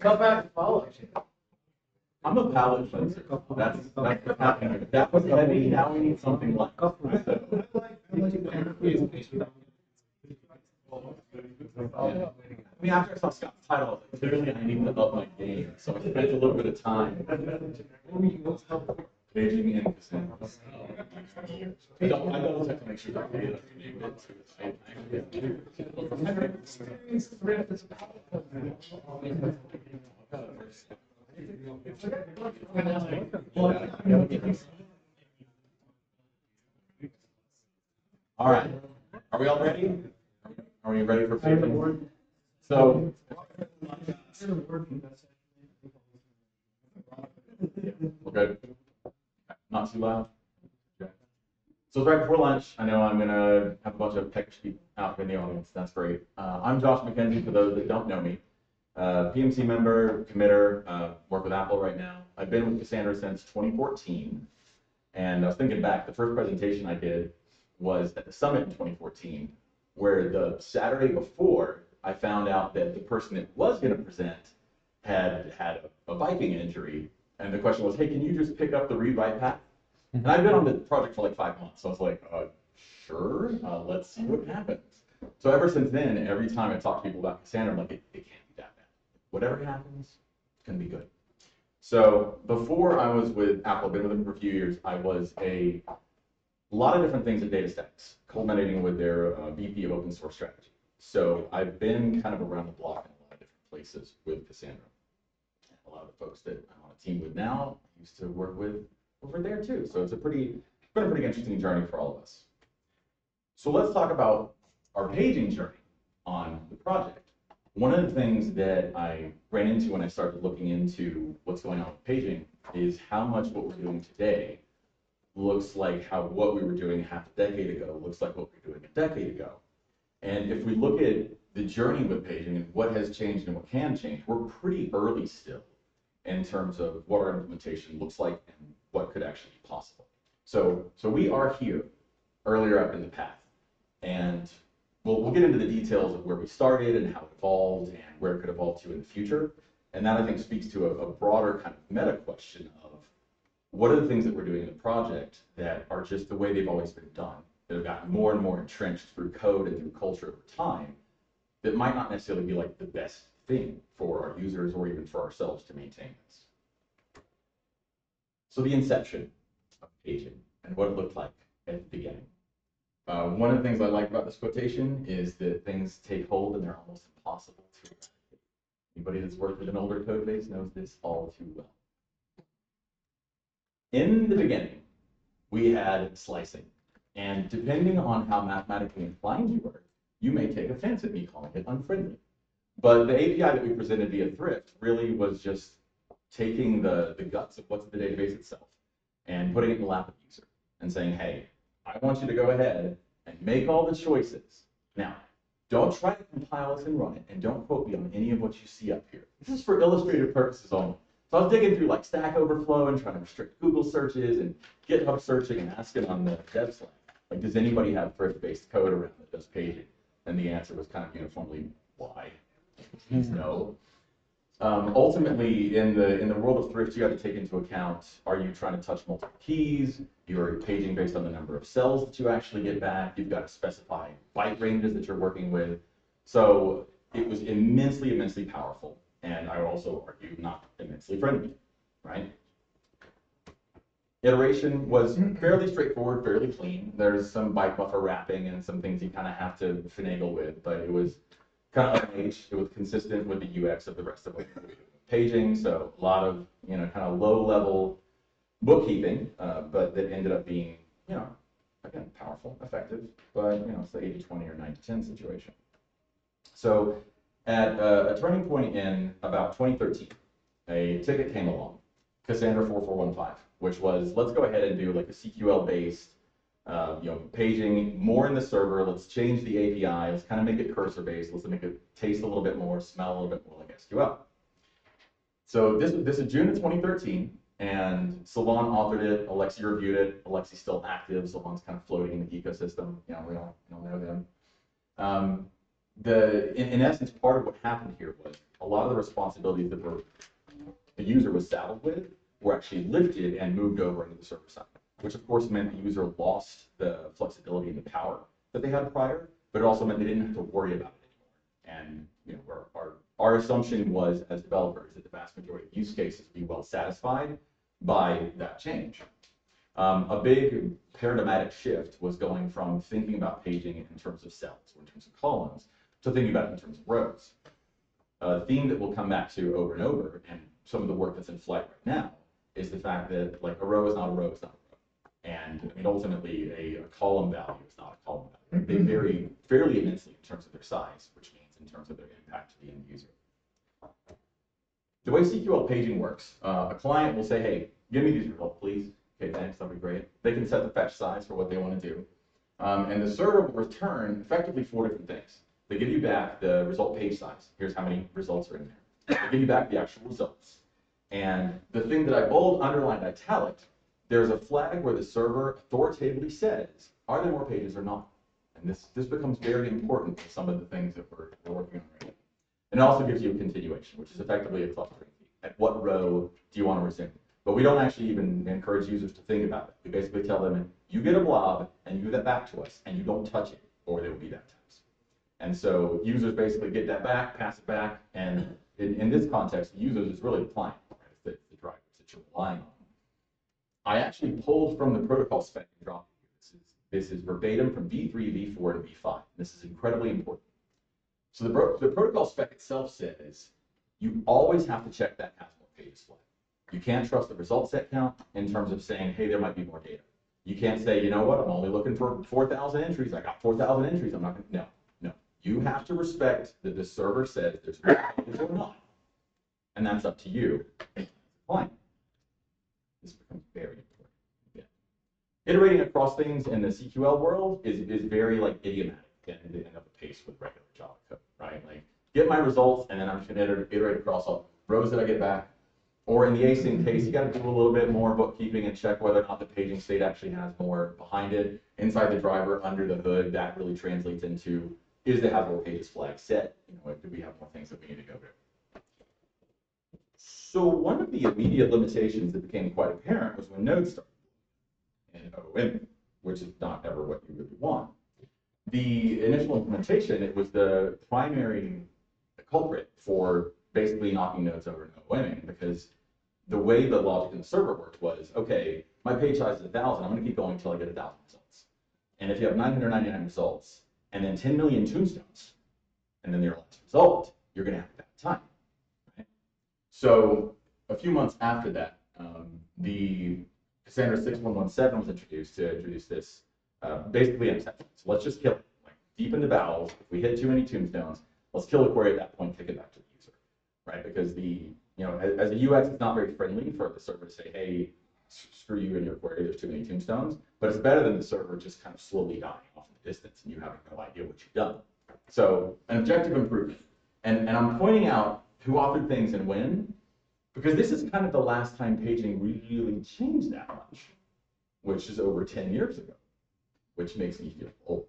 Come back and follow. I'm a palate cleanser. That's what's happening. That was heavy. Now we need something light. I mean, after I saw Scott's title, I was like, clearly I need to up my game. So I spent a little bit of time paging in Cassandra. I double check to make sure that data named it to All right. Are we all ready? Are we ready for paging? So, okay. Not too loud. Okay. So it's right before lunch. I know I'm gonna have a bunch of peckish people out here in the audience. That's great. I'm Josh McKenzie. For those that don't know me, PMC member, committer, work with Apple right now. I've been with Cassandra since 2014, and I was thinking back. The first presentation I did was at the summit in 2014, where the Saturday before I found out that the person that was going to present had a biking injury, and the question was, hey, can you just pick up the read write path? And I've been on the project for like 5 months, so I was like, sure, let's see what happens. So ever since then, every time I talk to people about Cassandra, I'm like, it can't be that bad. Whatever happens, it's going to be good. So before I was with Apple, I've been with them for a few years, I was a lot of different things at DataStax, culminating with their VP of open source strategy. So I've been kind of around the block in a lot of different places with Cassandra. And a lot of the folks that I'm on a team with now, I used to work with over there too. So it's been a pretty interesting journey for all of us. So let's talk about our paging journey on the project. One of the things that I ran into when I started looking into what's going on with paging is how much what we're doing today looks like how what we were doing half a decade ago looks like what we were doing a decade ago. And if we look at the journey with paging and what has changed and what can change, we're pretty early still in terms of what our implementation looks like and what could actually be possible. So we are here earlier up in the path, and we'll get into the details of where we started and how it evolved and where it could evolve to in the future. And that, I think, speaks to a broader kind of meta question of what are the things that we're doing in the project that are just the way they've always been done, that have gotten more and more entrenched through code and through culture over time, that might not necessarily be like the best thing for our users or even for ourselves to maintain this. So the inception of paging and what it looked like at the beginning. One of the things I like about this quotation is that things take hold and they're almost impossible to eradicate. Anybody that's worked with an older code base knows this all too well. In the beginning, we had slicing. And depending on how mathematically inclined you were, you may take offense at me calling it unfriendly. But the API that we presented via Thrift really was just taking the guts of what's the database itself and putting it in the lap of the user and saying, hey, I want you to go ahead and make all the choices. Now, don't try to compile this and run it, and don't quote me on any of what you see up here. This is for illustrative purposes only. So I was digging through like Stack Overflow and trying to restrict Google searches and GitHub searching and asking on the dev Slack, like, does anybody have Thrift-based code around that does paging? And the answer was kind of uniformly, why? No. Ultimately, in the world of Thrift, you have to take into account, are you trying to touch multiple keys? You're paging based on the number of cells that you actually get back. You've got to specify byte ranges that you're working with. So it was immensely, immensely powerful. And I would also argue not immensely friendly, right? Iteration was fairly straightforward, fairly clean. There's some byte buffer wrapping and some things you kind of have to finagle with, but it was kind of UH. It was consistent with the UX of the rest of what we were doing with paging. So a lot of, kind of low-level bookkeeping, but that ended up being, again, powerful, effective, but, it's the 80-20 or 90-10 situation. So at a turning point in about 2013, a ticket came along, Cassandra 4415, which was, let's go ahead and do like a CQL-based, paging more in the server. Let's change the API. Let's kind of make it cursor-based. Let's make it taste a little bit more, smell a little bit more like SQL. So this is June of 2013, and Salon authored it. Alexi reviewed it. Alexi's still active. Salon's kind of floating in the ecosystem. We all know them. in essence, part of what happened here was a lot of the responsibilities that the user was saddled with were actually lifted and moved over into the server side, which of course meant the user lost the flexibility and the power that they had prior, but it also meant they didn't have to worry about it anymore. And our assumption was, as developers, that the vast majority of use cases would be well satisfied by that change. A big paradigmatic shift was going from thinking about paging in terms of cells or in terms of columns to thinking about it in terms of rows. A theme that we'll come back to over and over, and some of the work that's in flight right now, is the fact that like a row is not a row, it's not a row. And I mean, ultimately, a column value is not a column value. They vary fairly immensely in terms of their size, which means in terms of their impact to the end user. The way CQL paging works, a client will say, hey, give me these results, please. Okay, thanks, that'll be great. They can set the fetch size for what they want to do. And the server will return effectively 4 different things. They give you back the result page size. Here's how many results are in there. They give you back the actual results. And the thing that I bold, underlined, italic, there's a flag where the server authoritatively says, are there more pages or not? And this becomes very important for some of the things that we're working on right now. And it also gives you a continuation, which is effectively a clustering key. At what row do you want to resume? But we don't actually even encourage users to think about it. We basically tell them, you get a blob and you give that back to us, and you don't touch it, or there will be that times. And so users basically get that back, pass it back, and in this context, users is really the client, right? It's the drivers that you're relying on. I actually pulled from the protocol spec and dropped it. This is verbatim from V3, V4, and V5. This is incredibly important. So the protocol spec itself says you always have to check that has more pages flag. You can't trust the result set count in terms of saying, hey, there might be more data. You can't say, you know what, I'm only looking for 4,000 entries. I got 4,000 entries. I'm not going to, no. You have to respect that the server says there's more pages or not. And that's up to you. Fine. This becomes very important. Yeah. Iterating across things in the CQL world is very like idiomatic and end up a pace with regular Java code, right? Like, get my results, and then I'm just going to iterate across all rows that I get back. Or in the async case, you got to do a little bit more bookkeeping and check whether or not the paging state actually has more behind it. Inside the driver, under the hood, that really translates into, is the have more pages flag set? You know, do we have more things that we need to go to? So one of the immediate limitations that became quite apparent was when Node started and OOM, which is not ever what you really want. The initial implementation, it was the primary culprit for basically knocking nodes over and OOMing, because the way the logic in the server worked was, okay, my page size is 1,000, I'm going to keep going until I get 1,000 results. And if you have 999 results, and then 10 million tombstones, and then your last result, you're going to have a bad time. Right? So a few months after that, the Cassandra 6117 was introduced to introduce this basically an exception. So let's just kill it. Like, deep in the bowels, if we hit too many tombstones, let's kill the query at that point, kick it back to the user. Right? Because as a UX, it's not very friendly for the server to say, hey, screw you and your query, there's too many tombstones. But it's better than the server just kind of slowly dying off in the distance and you having no idea what you've done. So an objective improvement. And I'm pointing out who authored things and when, because this is kind of the last time paging really changed that much, which is over 10 years ago, which makes me feel old.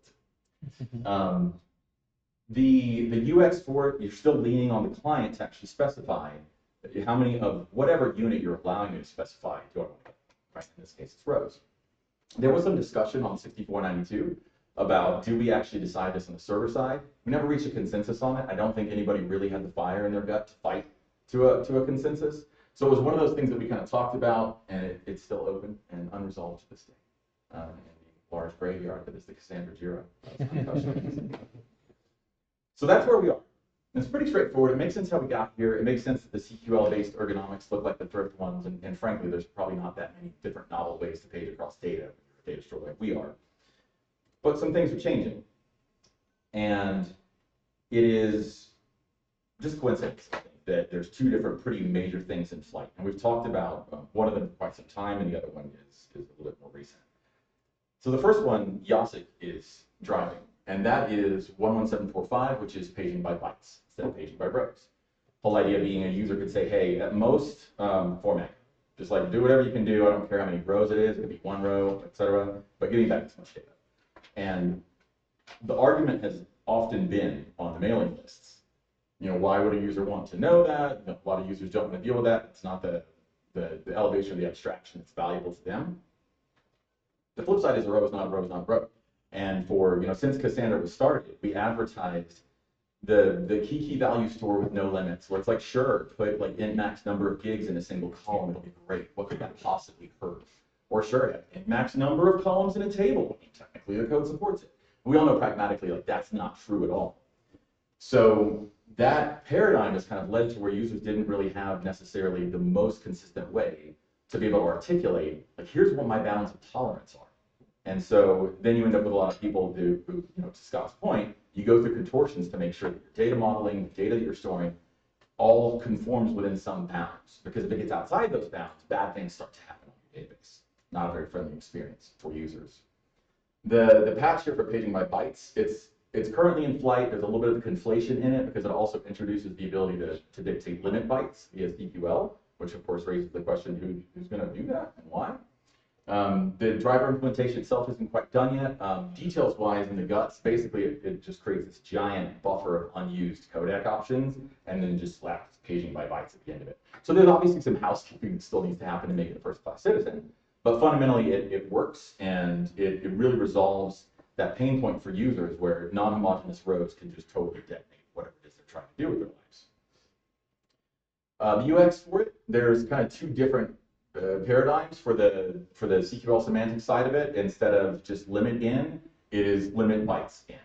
The UX for it, you're still leaning on the client to actually specify how many of whatever unit you're allowing me to specify do I want to, right? In this case, it's rows. There was some discussion on 6492 about, do we actually decide this on the server side? We never reached a consensus on it. I don't think anybody really had the fire in their gut to fight to a consensus. So it was one of those things that we kind of talked about, and it's still open and unresolved to this day. And the large graveyard that is the Cassandra Jira. So that's where we are. And it's pretty straightforward. It makes sense how we got here. It makes sense that the CQL-based ergonomics look like the thrift ones, and frankly, there's probably not that many different novel ways to page across data store like we are. But some things are changing. And it is just coincidence, I think, that there's two different pretty major things in flight. And we've talked about one of them for quite some time, and the other one is a little bit more recent. So the first one, Jacek is driving. And that is 11745, which is paging by bytes instead of paging by rows. Whole idea being a user could say, hey, at most format, just like do whatever you can do. I don't care how many rows it is. It could be one row, etc. But give me back this much data. And the argument has often been on the mailing lists. You know, why would a user want to know that? A lot of users don't want to deal with that. It's not the elevation of the abstraction that's valuable to them. The flip side is a row is not a row is not a row. And for, you know, since Cassandra was started, we advertised the key value store with no limits, where it's like, sure, put like int max number of gigs in a single column, it'll be great. What could that possibly hurt? Or sure, int max number of columns in a table. Technically, the code supports it. We all know pragmatically, like, that's not true at all. So that paradigm has kind of led to where users didn't really have necessarily the most consistent way to be able to articulate, like, here's what my bounds of tolerance are. And so then you end up with a lot of people who, you know, to Scott's point, you go through contortions to make sure that your data modeling, the data that you're storing, all conforms within some bounds. Because if it gets outside those bounds, bad things start to happen on your database. Not a very friendly experience for users. The patch here for paging by bytes, it's currently in flight. There's a little bit of conflation in it because it also introduces the ability to dictate limit bytes via DQL, which of course raises the question, who's going to do that and why? The driver implementation itself isn't quite done yet. Details-wise, in the guts, basically it just creates this giant buffer of unused codec options, and then just slaps paging by bytes at the end of it. So there's obviously some housekeeping that still needs to happen to make it a first-class citizen, but fundamentally it works, and it really resolves that pain point for users where non-homogeneous rows can just totally detonate whatever it is they're trying to do with their lives. The UX for it, there's kind of two different paradigms for the CQL semantic side of it. Instead of just limit in, it is limit bytes in.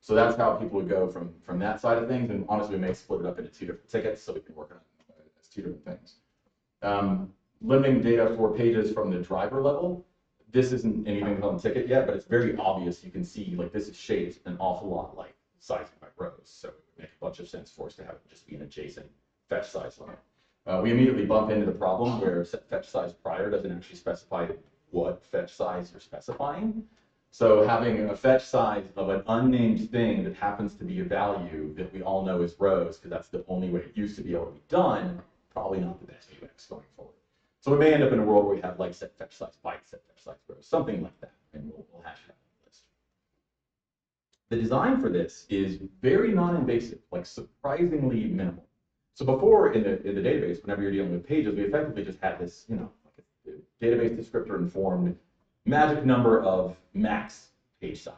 So that's how people would go from that side of things. And honestly, we may split it up into two different tickets so we can work on it as two different things. Limiting data for pages from the driver level. This isn't anything on the ticket yet, but it's very obvious. You can see, like, this is shaped an awful lot like sizing by rows. So it would make a bunch of sense for us to have it just be an adjacent fetch size limit. We immediately bump into the problem where fetch size prior doesn't actually specify what fetch size you're specifying. So having a fetch size of an unnamed thing that happens to be a value that we all know is rows, because that's the only way it used to be able to be done, probably not the best UX going forward. So we may end up in a world where we have like set fetch size bytes, set fetch size rows, something like that, and we'll hash it out on the list. The design for this is very non-invasive, like surprisingly minimal. So before in the database, whenever you're dealing with pages, we effectively just had this, you know, like a database descriptor informed magic number of max page size,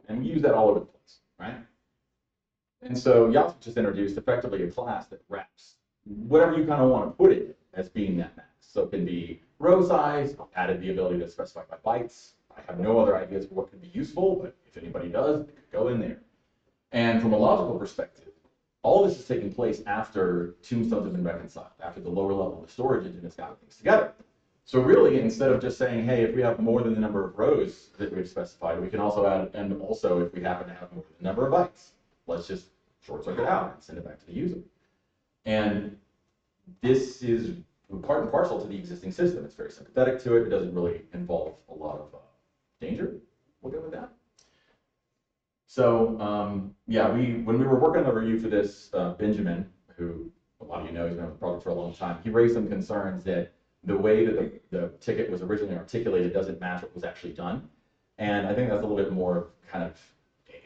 and we use that all over the place, right? And so Yahtzee just introduced effectively a class that wraps whatever you kind of want to put it as being that max. So it can be row size, added the ability to specify by bytes. I have no other ideas for what could be useful, but if anybody does, it could go in there. And from a logical perspective, all this is taking place after tombstones have been reconciled, after the lower level of the storage engine has gotten things together. So really, instead of just saying, hey, if we have more than the number of rows that we've specified, we can also add, and also if we happen to have more than the number of bytes, let's just short circuit out and send it back to the user. And this is part and parcel to the existing system. It's very sympathetic to it. It doesn't really involve a lot of danger. We'll go with that. So yeah, when we were working on the review for this, Benjamin, who a lot of you know, he's been on the project for a long time, he raised some concerns that the way that the ticket was originally articulated doesn't match what was actually done. And I think that's a little bit more kind of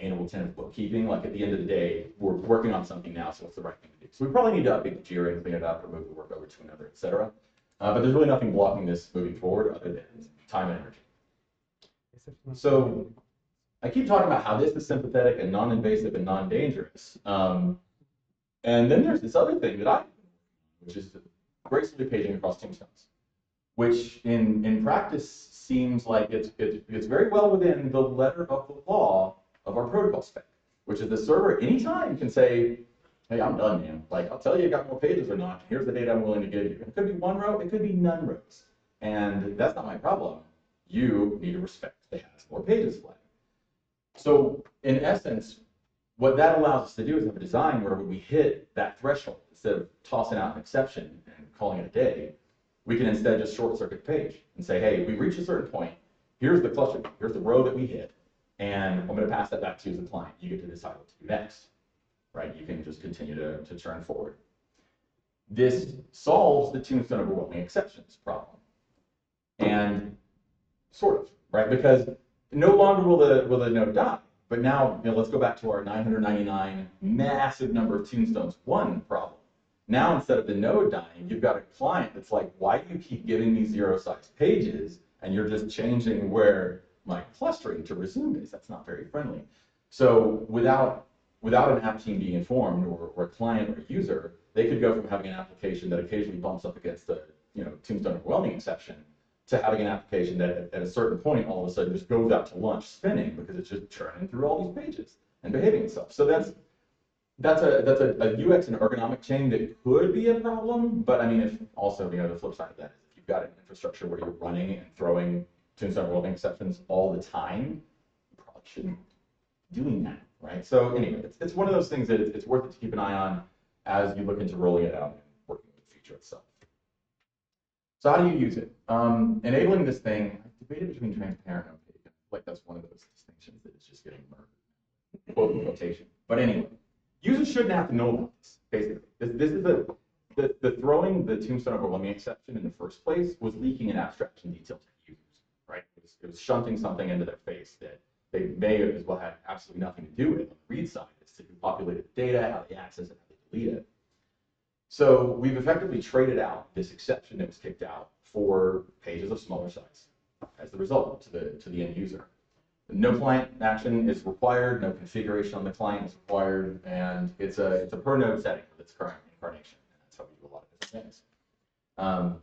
annual tenant bookkeeping. Like at the end of the day, we're working on something now, so what's the right thing to do? So we probably need to update the JIRA and clean it up, or move the work over to another, et cetera. But there's really nothing blocking this moving forward other than time and energy. So I keep talking about how this is sympathetic and non-invasive and non-dangerous. And then there's this other thing that which is gracefully paging across tombstones, which in practice seems like it's very well within the letter of the law of our protocol spec, which is the server anytime can say, hey, I'm done, man. Like, I'll tell you I got more pages or not. Here's the data I'm willing to give you. It could be one row, it could be none rows. And that's not my problem. You need to respect the has more pages flag. So in essence, what that allows us to do is have a design where when we hit that threshold, instead of tossing out an exception and calling it a day, we can instead just short circuit the page and say, hey, we reached a certain point. Here's the cluster, here's the row that we hit, and I'm going to pass that back to you as a client. You get to decide what to do next, right? You can just continue to churn forward. This solves the tombstone overwhelming exceptions problem. And sort of, right? Because no longer will the node die. But now, let's go back to our 999 massive number of tombstones. One problem. Now, instead of the node dying, you've got a client that's like, why do you keep giving me zero-sized pages? And you're just changing where my clustering to resume is. That's not very friendly. So without an app team being informed, or a client or a user, they could go from having an application that occasionally bumps up against the tombstone overwhelming exception to having an application that at a certain point all of a sudden just goes out to lunch spinning because it's just churning through all these pages and behaving itself. So that's a UX and ergonomic chain that could be a problem. But I mean, if also the flip side of that is if you've got an infrastructure where you're running and throwing tombstone overwhelming exceptions all the time, you probably shouldn't be doing that, right? So anyway, it's one of those things that it's worth it to keep an eye on as you look into rolling it out and working with the feature itself. So how do you use it? Enabling this thing, I've debated between transparent and opaque. I feel like that's one of those distinctions that is just getting murdered, quote in quotation. But anyway, users shouldn't have to know about this, basically. This is the throwing the tombstone overwhelming exception in the first place was leaking an abstraction detail to the users, right? It was shunting something into their face that they may as well have absolutely nothing to do with on the read side. It's to populate the data, how they access it, how they delete it. So we've effectively traded out this exception that was kicked out for pages of smaller size as the result to the end user. No client action is required, no configuration on the client is required, and it's a per node setting with its current incarnation. And that's how we do a lot of different things.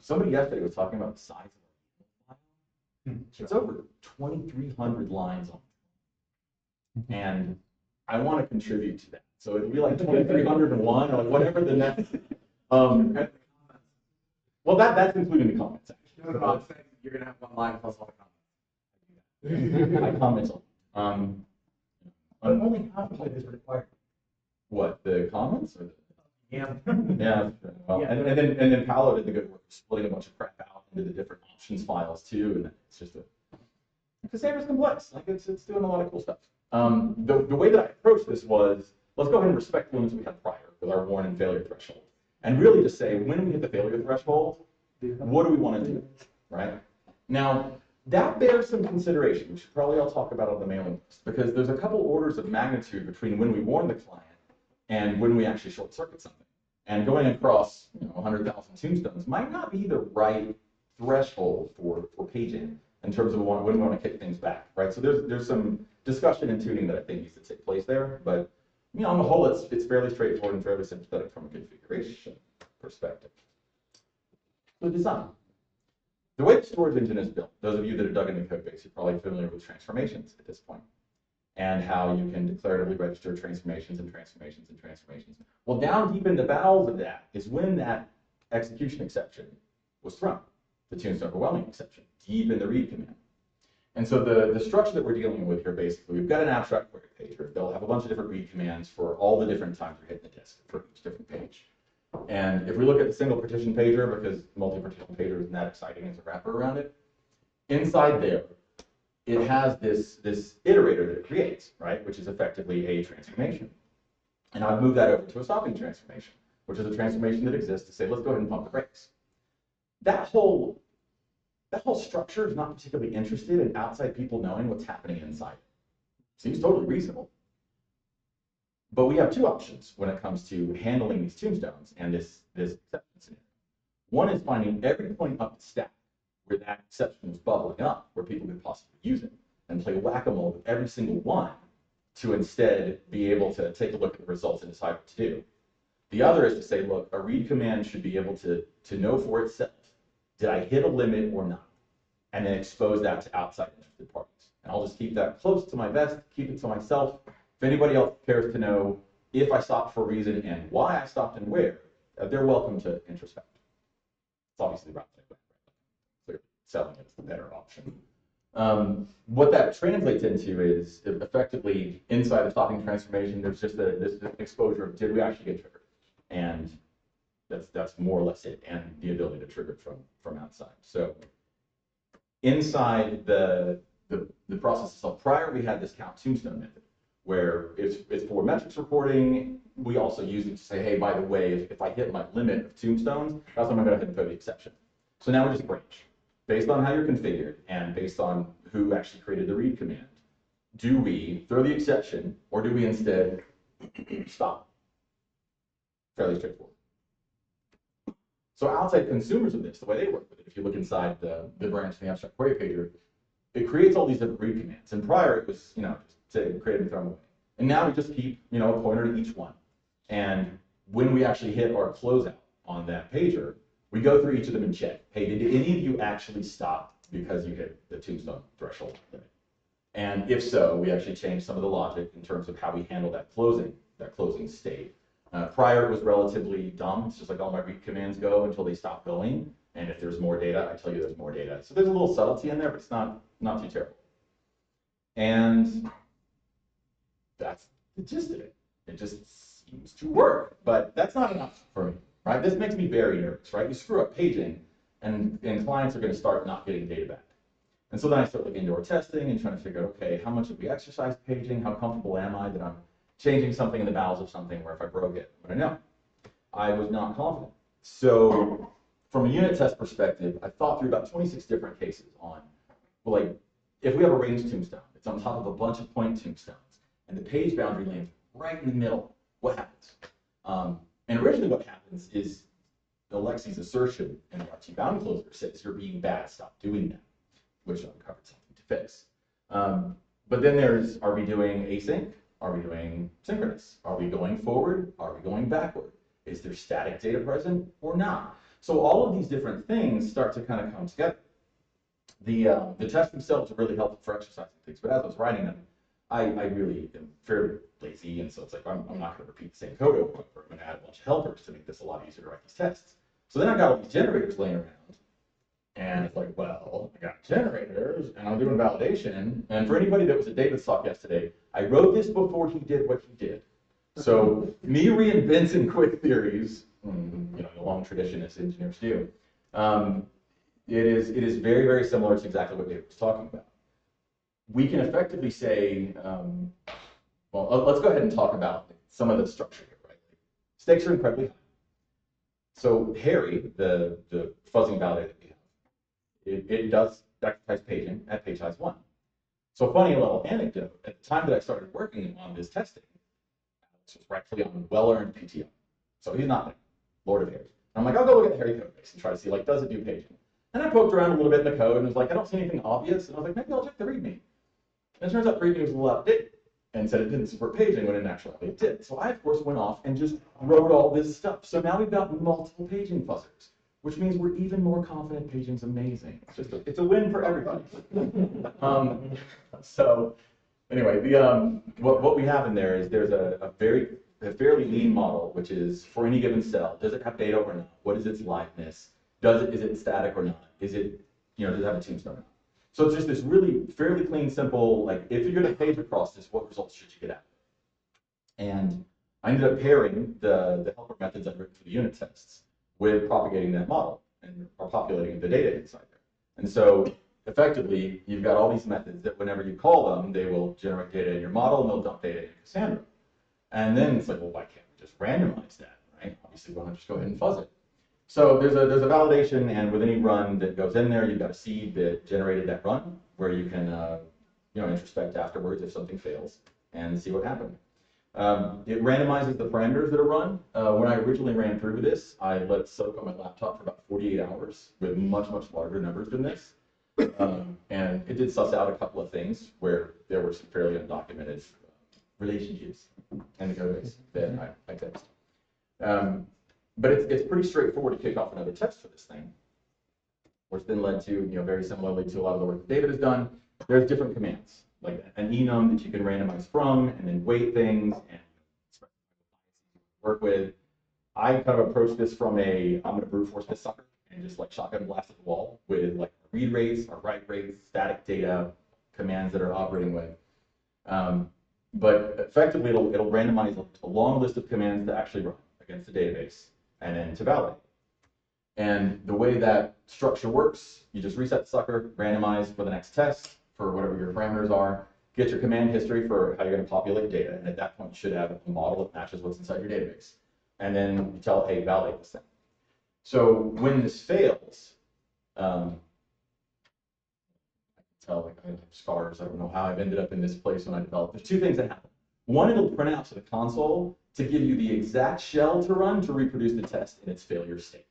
Somebody yesterday was talking about the size of the file. It's over 2,300 lines on it. And I want to contribute to that. So it'd be like 2,301 or whatever the next. Well, that's including the comments. Actually. No, I'm saying you're gonna have one line plus all the comments. I comment on. But only half of it is required. What, the comments or the? Yeah. Yeah. Well, Yeah. And then Paolo did the good work of splitting a bunch of crap out into the different options files too, and it's just Cassandra's complex. Like it's doing a lot of cool stuff. The way that I approached this was, let's go ahead and respect the limits we had prior with our warn and failure threshold. And really just say, when we hit the failure threshold, what do we want to do, right? Now, that bears some consideration. We should probably all talk about on the mailing list, because there's a couple orders of magnitude between when we warn the client and when we actually short circuit something. And going across 100,000 tombstones might not be the right threshold for paging in terms of when we want to kick things back, right? So there's some discussion and tuning that I think needs to take place there, but on the whole, it's fairly straightforward and fairly sympathetic from a configuration perspective. So design. The way the storage engine is built, those of you that have dug into the code base, you're probably familiar with transformations at this point, and how you can declaratively register transformations and transformations and transformations. Well, down deep in the bowels of that is when that execution exception was thrown, the tombstone overwhelming exception, deep in the read command. And so the structure that we're dealing with here, basically, we've got an abstract query pager. They'll have a bunch of different read commands for all the different times you're hitting the disk for each different page. And if we look at the single partition pager, because multi-partition pager isn't that exciting as a wrapper around it, inside there, it has this iterator that it creates, right, which is effectively a transformation. And I've moved that over to a stopping transformation, which is a transformation that exists to say, let's go ahead and pump the brakes. That whole structure is not particularly interested in outside people knowing what's happening inside. Seems totally reasonable. But we have two options when it comes to handling these tombstones and this exception scenario. One is finding every point up the stack where that exception is bubbling up, where people could possibly use it, and play whack-a-mole with every single one to instead be able to take a look at the results and decide what to do. The other is to say, look, a read command should be able to know for itself, did I hit a limit or not? And then expose that to outside interested parties. And I'll just keep that close to my vest, keep it to myself. If anybody else cares to know if I stopped for a reason and why I stopped and where, they're welcome to introspect. It's obviously right. Clearly, selling it is the better option. What that translates into is effectively inside the stopping transformation, there's just this exposure of did we actually get triggered? And that's more or less it, and the ability to trigger it from outside. So inside the process itself, prior we had this count tombstone method, where it's for metrics reporting. We also use it to say, hey, by the way, if I hit my limit of tombstones, that's when I'm going to throw the exception. So now we just branch. Based on how you're configured and based on who actually created the read command, do we throw the exception, or do we instead stop? Fairly straightforward. So outside consumers of this, the way they work with it, if you look inside the branch of the abstract query pager, it creates all these different read commands. And prior it was, just say create and throw them away. And now we just keep, a pointer to each one. And when we actually hit our closeout on that pager, we go through each of them and check, hey, did any of you actually stop because you hit the tombstone threshold limit? And if so, we actually change some of the logic in terms of how we handle that closing state. Prior, it was relatively dumb. It's just like all my read commands go until they stop going. And if there's more data, I tell you there's more data. So there's a little subtlety in there, but it's not too terrible. And that's the gist of it. It just seems to work, but that's not enough for me, right? This makes me very nervous, right? You screw up paging, and clients are going to start not getting data back. And so then I start looking into our testing and trying to figure out, okay, how much have we exercised paging? How comfortable am I that I'm changing something in the bowels of something where if I broke it, I'm going to know? I was not confident. So from a unit test perspective, I thought through about 26 different cases on, well, like, if we have a range tombstone, it's on top of a bunch of point tombstones, and the page boundary lands right in the middle, what happens? And originally what happens is Alexi's assertion in the RT bound closer says you're being bad, stop doing that, which uncovered something to fix. But then there's, are we doing async? Are we doing synchronous? Are we going forward? Are we going backward? Is there static data present or not? So all of these different things start to kind of come together. The tests themselves are really helpful for exercising things, but as I was writing them, I really am fairly lazy, and so it's like, I'm not going to repeat the same code over and over. I'm going to add a bunch of helpers to make this a lot easier to write these tests. So then I got all these generators laying around, and it's like, well, I got generators, and I'm doing validation. And for anybody that was at David's talk yesterday, I wrote this before he did what he did. So me reinventing quick theories, the long tradition as engineers do, it is very, very similar to exactly what David was talking about. We can effectively say, well, let's go ahead and talk about some of the structure here, right? Stakes are incredibly high. So Harry, the fuzzing validator that we have, it does exercise paging at page size 1. So funny little anecdote, at the time that I started working on this testing, Alex was rightfully on well-earned PTO. So he's not there, Lord of Harry. And I'm like, I'll go look at the Harry code base and try to see, like, does it do paging? And I poked around a little bit in the code and was like, I don't see anything obvious. And I was like, maybe I'll check the README. And it turns out the README was a little outdated and said it didn't support paging when in actuality it did. So I, of course, went off and just wrote all this stuff. So now we've got multiple paging fuzzers, which means we're even more confident paging's amazing. It's a win for everybody. So anyway, what we have in there is there's a fairly lean model, which is for any given cell, does it have data or not? What is its liveness? Is it static or not? Is it, does it have a tombstone or not? So it's just this really fairly clean, simple, like, if you're going to page across this, what results should you get out? And I ended up pairing the helper methods I've written for the unit tests with propagating that model or populating the data inside there. And so effectively, you've got all these methods that whenever you call them, they will generate data in your model and they'll dump data in Cassandra. And then it's like, well, why can't we just randomize that, right? Obviously, we want to just go ahead and fuzz it. So there's a validation, and with any run that goes in there, you've got a seed that generated that run, where you can introspect afterwards if something fails and see what happened. It randomizes the parameters that are run. When I originally ran through this, I let it soak on my laptop for about 48 hours with much, much larger numbers than this. And it did suss out a couple of things where there were some fairly undocumented relationships in the code base that I tested. But it's pretty straightforward to kick off another test for this thing, which then led to, very similarly to a lot of the work that David has done. There's different commands, like an enum that you can randomize from, and then weight things and work with. I kind of approached this from I'm going to brute force this sucker and just like shotgun blast at the wall with like read rates or write rates, static data, commands that are operating with. But effectively, it'll randomize a long list of commands to actually run against the database and then to validate. And the way that structure works, you just reset the sucker, randomize for the next test for whatever your parameters are, get your command history for how you're going to populate data, and at that point you should have a model that matches what's inside your database. And then you tell, hey, validate this thing. So when this fails, tell, like, I have scars. I don't know how I've ended up in this place when I developed. There's two things that happen. One, it'll print out to the console to give you the exact shell to run to reproduce the test in its failure state.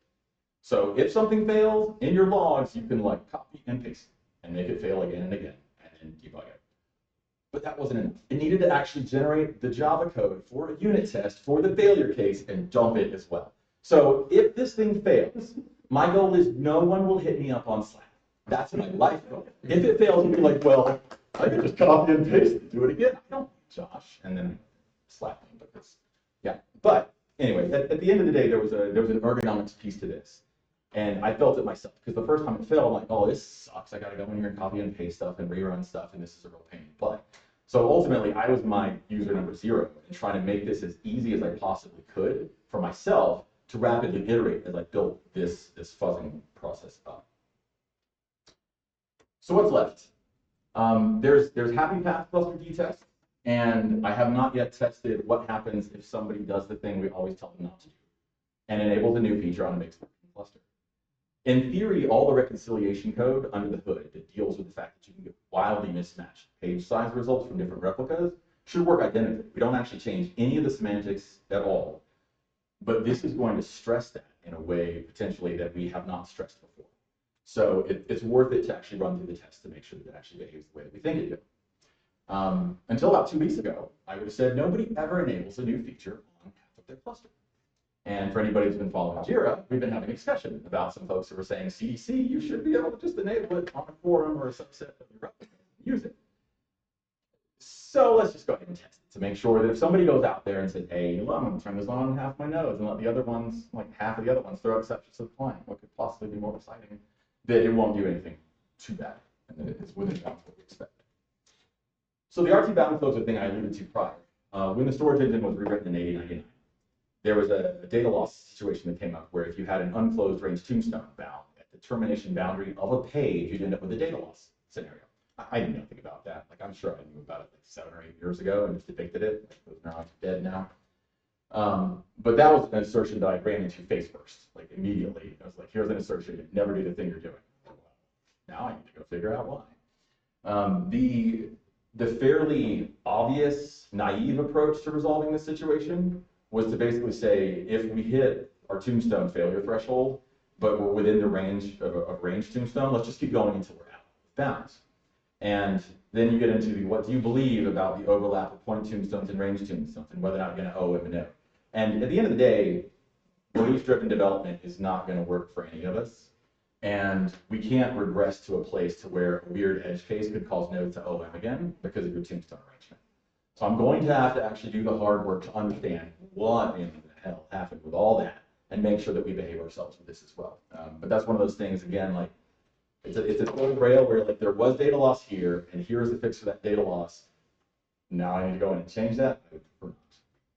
So if something fails in your logs, you can like copy and paste and make it fail again and again and debug it. But that wasn't enough. It needed to actually generate the Java code for a unit test for the failure case and dump it as well. So if this thing fails, my goal is no one will hit me up on Slack. That's my life goal. If it fails, you'll be like, well, I can just copy and paste and do it again. I don't, Josh, and then Slack me because, yeah. But anyway, at the end of the day, there was an ergonomics piece to this. And I felt it myself, because the first time it failed, I'm like, oh, this sucks. I got to go in here and copy and paste stuff and rerun stuff, and this is a real pain. But so ultimately, I was my user number 0 and trying to make this as easy as I possibly could for myself to rapidly iterate as I built this fuzzing process up. So what's left? There's happy path cluster detest, and I have not yet tested what happens if somebody does the thing we always tell them not to do and enables a new feature on a mixed cluster. In theory, all the reconciliation code under the hood that deals with the fact that you can get wildly mismatched page size results from different replicas should work identically. We don't actually change any of the semantics at all. But this is going to stress that in a way potentially that we have not stressed before. So it's worth it to actually run through the test to make sure that it actually behaves the way that we think it do. Until about 2 weeks ago, I would have said nobody ever enables a new feature on half of their cluster. And for anybody who's been following Jira, we've been having a discussion about some folks who were saying, CDC, you should be able to just enable it on a forum or a subset of your replicas and use it. So let's just go ahead and test it to make sure that if somebody goes out there and says, hey, I'm going to turn this on half my nodes and let the other ones, like half of the other ones, throw exceptions to the client, what could possibly be more exciting, that it won't do anything too bad, and that it's within bounds what we expect. So the RT bound flows are the thing I alluded to prior. When the storage engine was rewritten in 8099, there was a data loss situation that came up where if you had an unclosed range tombstone bound at the termination boundary of a page, you'd end up with a data loss scenario. I knew nothing about that. Like, I'm sure I knew about it like 7 or 8 years ago and just depicted it. Like, those neurons are dead now. But that was an assertion that I ran into face first, like immediately. I was like, here's an assertion, you never do the thing you're doing. Now I need to go figure out why. The fairly obvious, naive approach to resolving this situation was to basically say, if we hit our tombstone failure threshold, but we're within the range of range tombstone, let's just keep going until we're out of bounds. And then you get into the, what do you believe about the overlap of point tombstones and range tombstones and whether or not you're going to owe and no. And at the end of the day, belief-driven development is not going to work for any of us. And we can't regress to a place to where a weird edge case could cause nodes to OM again because of your tombstone arrangement. So I'm going to have to actually do the hard work to understand what in the hell happened with all that and make sure that we behave ourselves with this as well. But that's one of those things, again, like it's a holy grail where like there was data loss here and here's the fix for that data loss. Now I need to go in and change that.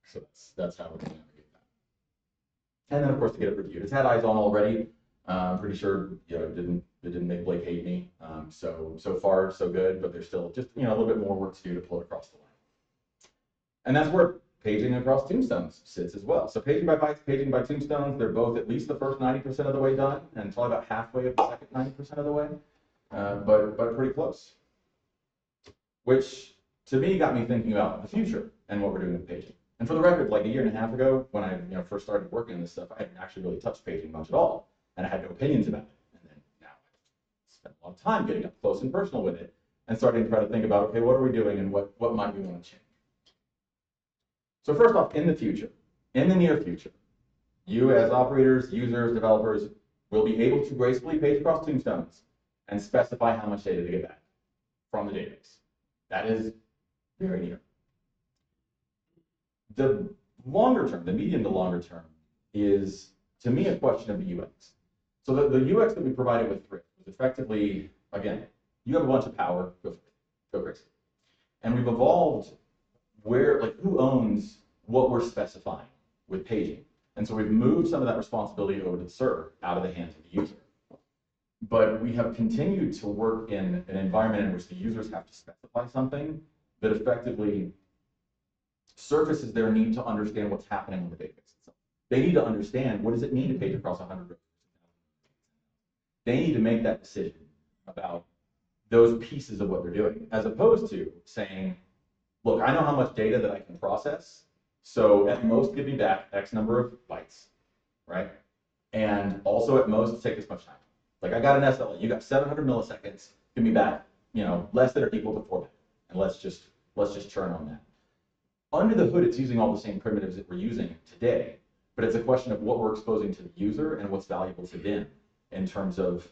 So that's how we're going to navigate that. And then of course to get it reviewed. It's had eyes on already. I'm pretty sure it didn't make Blake hate me. So far so good, but there's still just a little bit more work to do to pull it across the line. And that's where paging across tombstones sits as well. So paging by bytes, paging by tombstones, they're both at least the first 90% of the way done, and probably about halfway of the second 90% of the way, but pretty close. Which to me got me thinking about the future and what we're doing with paging. And for the record, like a year and a half ago, when I first started working on this stuff, I hadn't actually really touched paging much at all, and I had no opinions about it. And then now I spent a lot of time getting up close and personal with it, and starting to try to think about, okay, what are we doing and what might we want to change? So first off, in the future, in the near future, you as operators, users, developers will be able to gracefully page across tombstones and specify how much data to get back from the database. That is very near. The longer term, the medium to longer term, is, to me, a question of the UX. So the UX that we provided with Thrift was effectively, again, you have a bunch of power, go crazy. And we've evolved who owns what we're specifying with paging. And so we've moved some of that responsibility over to the server, out of the hands of the user. But we have continued to work in an environment in which the users have to specify something that effectively surfaces their need to understand what's happening on the database itself. They need to understand, what does it mean to page across 100 rows? They need to make that decision about those pieces of what they're doing, as opposed to saying, look, I know how much data that I can process, so at most give me back X number of bytes, right? And also at most take this much time. Like I got an SLA, you got 700 milliseconds, give me back, less than or equal to 4 bit, and let's just churn on that. Under the hood, it's using all the same primitives that we're using today, but it's a question of what we're exposing to the user and what's valuable to them in terms of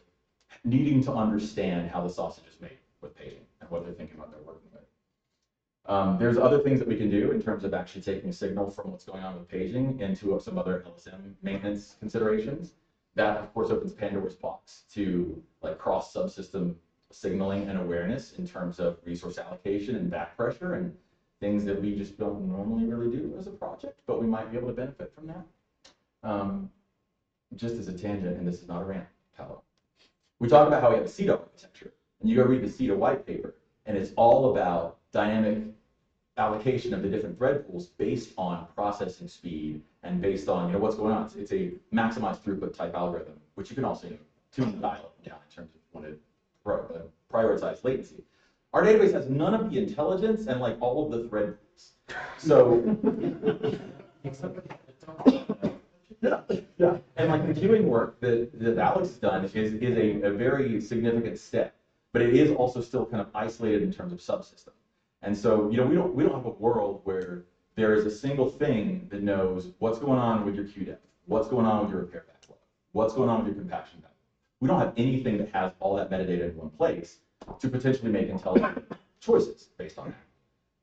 needing to understand how the sausage is made with paging and what they're thinking about they're working with. There's other things that we can do in terms of actually taking a signal from what's going on with paging into some other LSM maintenance considerations. That, of course, opens Pandora's box to like cross subsystem signaling and awareness in terms of resource allocation and back pressure and things that we just don't normally really do as a project, but we might be able to benefit from that. Just as a tangent, and this is not a rant, Paolo. We talk about how we have a CETA architecture, and you go read the CETA white paper, and it's all about dynamic allocation of the different thread pools based on processing speed and based on what's going on. It's a maximized throughput type algorithm, which you can also tune the dial up and down in terms of when to prioritize latency. Our database has none of the intelligence and like all of the thread pools. So yeah. And like the queuing work that Alex has done is a very significant step, but it is also still kind of isolated in terms of subsystem. And so, we don't have a world where there is a single thing that knows what's going on with your queue depth, what's going on with your repair backlog, what's going on with your compaction backlog. We don't have anything that has all that metadata in one place to potentially make intelligent choices based on that.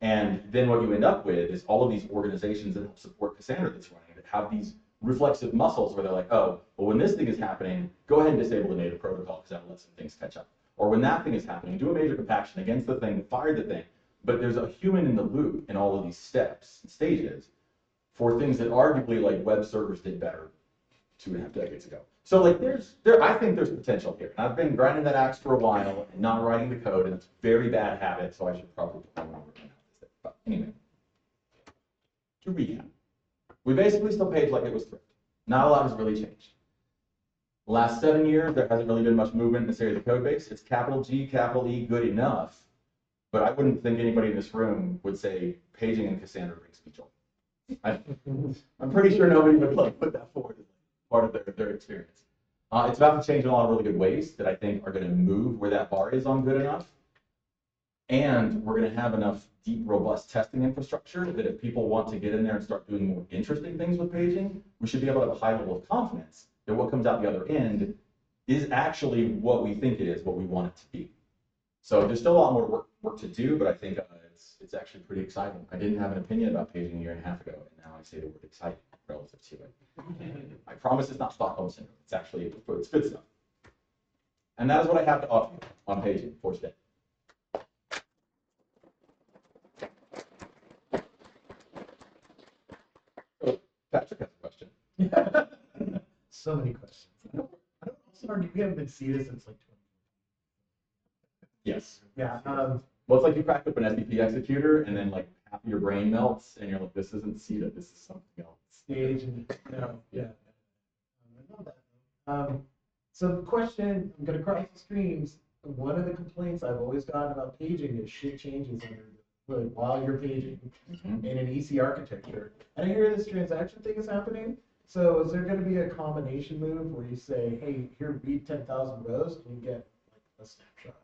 And then what you end up with is all of these organizations that help support Cassandra that's running that have these reflexive muscles where they're like, oh, well, when this thing is happening, go ahead and disable the native protocol because that'll let some things catch up. Or when that thing is happening, do a major compaction against the thing, fire the thing. But there's a human in the loop in all of these steps and stages for things that arguably like web servers did better 2.5 decades ago. So like I think there's potential here. And I've been grinding that axe for a while and not writing the code, and it's a very bad habit, so I should probably put my work on this. But anyway, to recap, we basically still page like it was thread. Not a lot has really changed. The last 7 years, there hasn't really been much movement in this area of the code base. It's capital G, capital E, good enough. But I wouldn't think anybody in this room would say paging in Cassandra brings me joy. I'm pretty sure nobody would like put that forward as part of their experience. It's about to change in a lot of really good ways that I think are going to move where that bar is on good enough. And we're going to have enough deep, robust testing infrastructure that if people want to get in there and start doing more interesting things with paging, we should be able to have a high level of confidence that what comes out the other end is actually what we think it is, what we want it to be. So there's still a lot more work to do, but I think it's actually pretty exciting. I didn't have an opinion about paging 1.5 years ago, and now I say the word exciting relative to it. I promise it's not Stockholm syndrome. It's actually it's good stuff. And that is what I have to offer you on paging for today. So Patrick has a question. So many questions. I don't also argue we haven't been seeing this since like 20. Yes. Yeah. Well, it's like you crack up an SDP executor, and then like half of your brain melts, and you're like, "This isn't CETA. This is something else." Stage and yeah. I know that. So the question, I'm going to cross the streams. One of the complaints I've always gotten about paging is shit changes under the hood while you're paging in an EC architecture. And I hear this transaction thing is happening. So is there going to be a combination move where you say, "Hey, here, read 10,000 rows," and you get like a snapshot?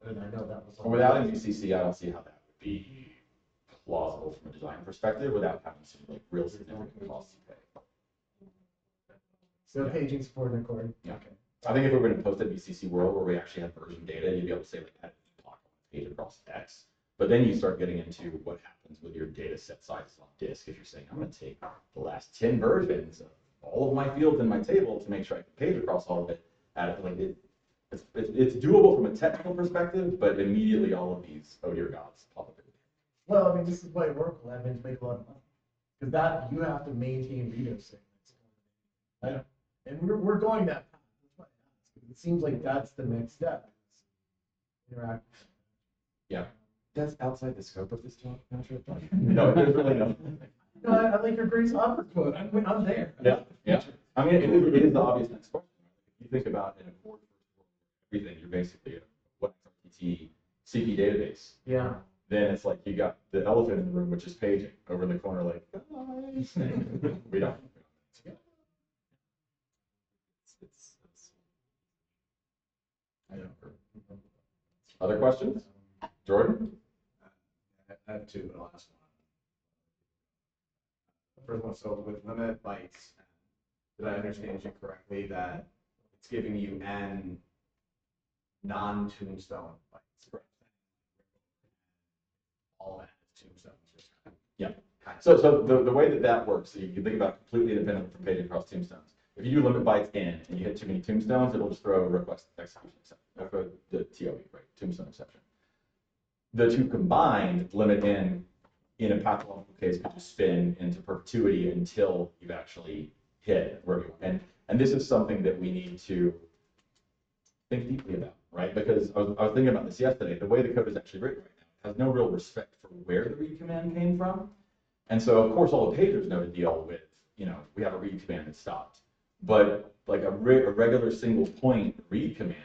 And I know that was without an UCC, I don't see how that would be plausible from a design perspective without having some like real significant costs to pay. So paging support and accord. Yeah. Okay. I think if we were in a post-WCC world where we actually had version data, you'd be able to say like add a block on the page across X. But then you start getting into what happens with your data set sizes on disk. If you're saying I'm going to take the last 10 versions of all of my fields in my table to make sure I can page across all of it, add it like it. It's doable from a technical perspective, but immediately all of these, oh dear gods, pop up. Well, I mean, this is why Oracle admins make a lot of money. Because that, you have to maintain reader segments. Right? And we're going that path. That's why I asked. It seems like that's the next step. Interact. Yeah. That's outside the scope of this talk, Patrick. No, there's really no. No, I like your Grace Hopper quote. I'm there. Yeah, yeah. I mean, it is the obvious next question. If you think about an accord everything, you're basically a XMPP CP database. Yeah. Then it's like you got the elephant in the room, which is paging over in the corner, like, guys. We don't. I know. Other questions? Jordan? I have two, the last one. The first one, so with limited bytes, did I understand you correctly that it's giving you n non-tombstone bytes? Correct. All n is tombstones. Yeah. So the way that works, so you can think about it completely independent from paging across tombstones. If you do limit bytes in and you hit too many tombstones, it'll just throw a request execution exception, the TOE, right? Tombstone exception. The two combined limit in a pathological case could just spin into perpetuity until you've actually hit where you want. And this is something that we need to think deeply about, right? Because I was thinking about this yesterday. The way the code is actually written right now has no real respect for where the read command came from. And so, of course, all the pagers know to deal with, we have a read command that stopped. But like a regular single point read command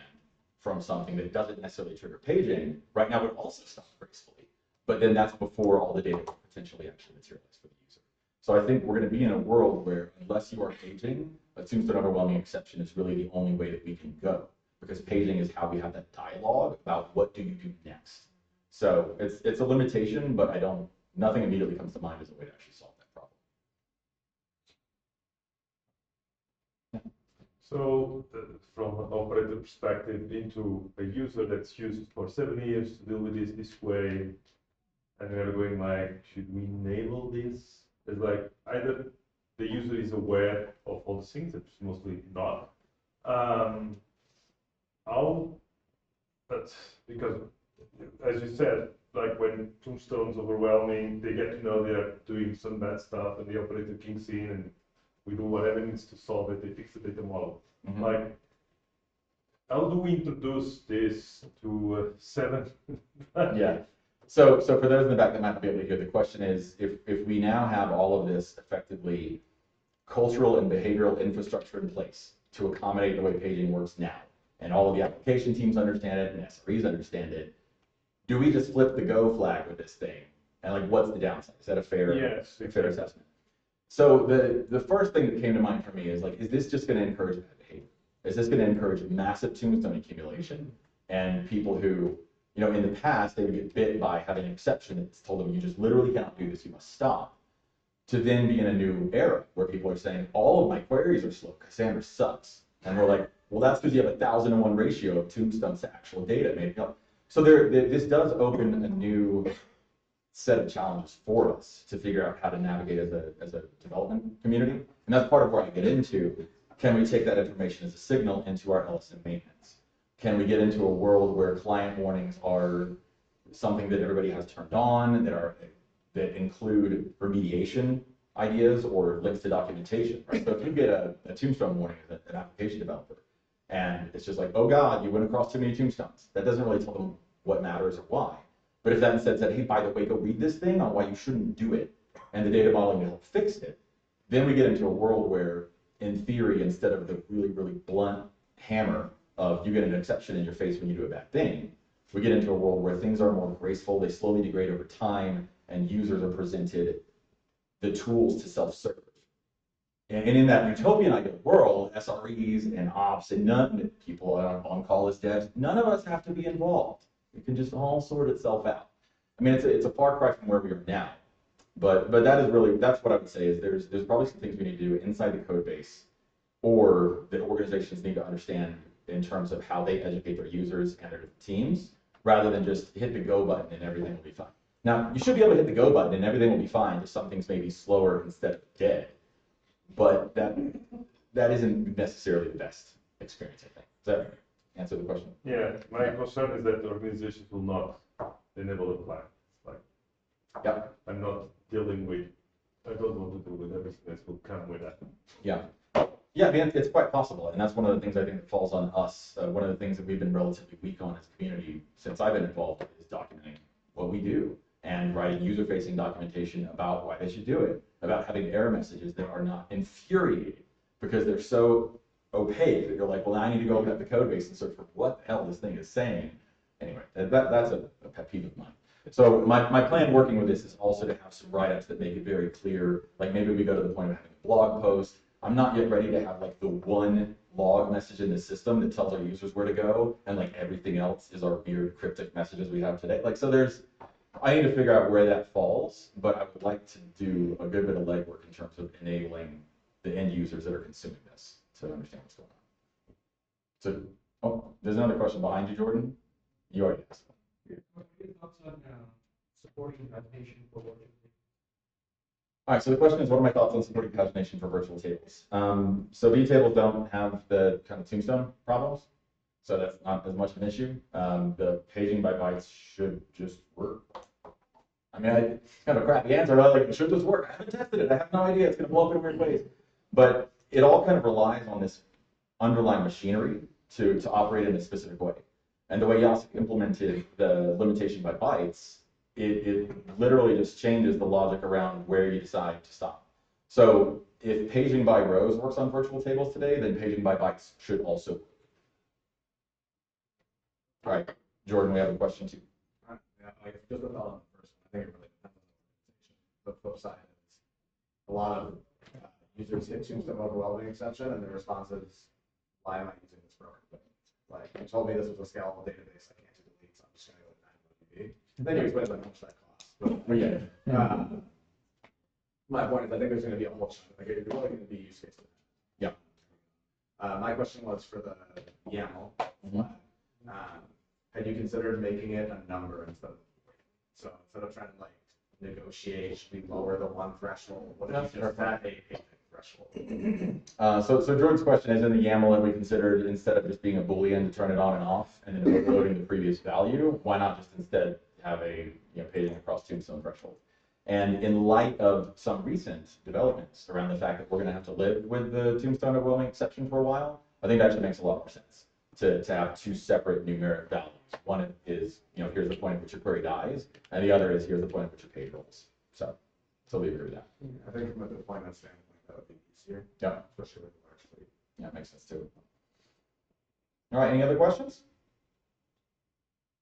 from something that doesn't necessarily trigger paging, right now would also stop gracefully. But then that's before all the data will potentially actually materialize for the user. So I think we're going to be in a world where unless you are paging, a tombstone overwhelming exception is really the only way that we can go. Because paging is how we have that dialogue about what do you do next. So it's a limitation, but nothing immediately comes to mind as a way to actually solve that problem. So from an operator perspective, into a user that's used for 7 years to deal with this way, and we're going like, should we enable this? It's like either the user is aware of all the things, it's mostly not. But because as you said, like when tombstones overwhelming, they get to know they're doing some bad stuff, and the operator kicks in and we do whatever needs to solve it. They fix the data model. Mm-hmm. Like, how do we introduce this to 7? Yeah. So for those in the back that might not be able to hear, the question is, if we now have all of this effectively cultural and behavioral infrastructure in place to accommodate the way paging works now, and all of the application teams understand it and SREs understand it, do we just flip the go flag with this thing? And like, what's the downside? Is that a fair assessment? So the first thing that came to mind for me is like, is this just going to encourage bad behavior? Is this going to encourage massive tombstone accumulation and people who, in the past, they would get bit by having an exception that's told them you just literally cannot do this, you must stop, to then be in a new era where people are saying, all of my queries are slow, Cassandra sucks. And we're like, well, that's because you have a 1,000-to-1 ratio of tombstones to actual data made up. So this does open a new set of challenges for us to figure out how to navigate as a development community. And that's part of where I get into, can we take that information as a signal into our LSM maintenance? Can we get into a world where client warnings are something that everybody has turned on, that include remediation ideas or links to documentation, right? So if you get a tombstone warning as an application developer, and it's just like, oh God, you went across too many tombstones, that doesn't really tell them what matters or why. But if that instead said, hey, by the way, go read this thing on why you shouldn't do it, and the data modeling will help fix it, then we get into a world where, in theory, instead of the really, really blunt hammer of you get an exception in your face when you do a bad thing, we get into a world where things are more graceful, they slowly degrade over time, and users are presented the tools to self-serve. And in that utopian ideal world, SREs and ops and people on call as devs, none of us have to be involved. It can just all sort itself out. I mean, it's a far cry from where we are now. But that's what I would say is there's probably some things we need to do inside the code base, or that organizations need to understand in terms of how they educate their users and their teams, rather than just hit the go button and everything will be fine. Now, you should be able to hit the go button and everything will be fine if some things may be slower instead of dead. But that isn't necessarily the best experience, I think. Does that answer the question? Yeah, my concern is that organizations will not enable the plan. Like, yeah, I don't want to deal with everything that will come with that. Yeah. Yeah, I mean, it's quite possible. And that's one of the things I think that falls on us. One of the things that we've been relatively weak on as a community since I've been involved is documenting what we do and writing user-facing documentation about why they should do it, about having error messages that are not infuriating because they're so opaque that you're like, well, now I need to go look at the code base and search for what the hell this thing is saying. Anyway, that's a pet peeve of mine. So my plan working with this is also to have some write-ups that make it very clear, like maybe we go to the point of having a blog post. I'm not yet ready to have like the one log message in the system that tells our users where to go, and like everything else is our weird cryptic messages we have today. Like, so I need to figure out where that falls, but I would like to do a good bit of legwork in terms of enabling the end users that are consuming this to understand what's going on. So, oh, there's another question behind you, Jordan. You already asked. What are your thoughts on supporting pagination for virtual tables? All right, so the question is, what are my thoughts on supporting pagination for virtual tables? So vtables don't have the kind of tombstone problems, so that's not as much of an issue. The paging by bytes should just work. I mean, it's kind of a crappy answer, but like, it should just work. I haven't tested it. I have no idea. It's going to blow up in weird ways. But it all kind of relies on this underlying machinery to operate in a specific way. And the way Yasik implemented the limitation by bytes, it literally just changes the logic around where you decide to stop. So if paging by rows works on virtual tables today, then paging by bytes should also work. All right, Jordan, we have a question too. Yeah, like just with on the first one, I think it really depends on the organization. The flip side is a lot of users hit tombstone overwhelming exception, and the response is, why am I using this broken thing? Like, you told me this was a scalable database, I can't do delete, so I'm just going to go to 9DB. Then you explain like how much that costs. But yeah, my point is, I think there's going to be a whole chunk. Like, it's really going to be use case. Yeah. My question was for the YAML flag. Had you considered making it a number instead of so instead of trying to like negotiate, should we lower the one threshold? What if you just had a paging threshold? So Jordan's question is, in the YAML, have we considered, instead of just being a Boolean to turn it on and off and then overloading the previous value, why not just instead have a paging across tombstone threshold? And in light of some recent developments around the fact that we're going to have to live with the tombstone overwhelming exception for a while, I think that actually makes a lot more sense to have two separate numeric values. One is, here's the point at which your query dies, and the other is, here's the point at which your page rolls. So we agree with that. I think from a deployment standpoint, that would be easier. Yeah, Especially with the large fleet. yeah, it makes sense too. All right, any other questions?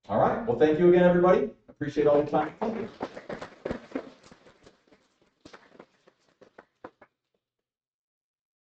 All right, well, thank you again, everybody. Appreciate all your time.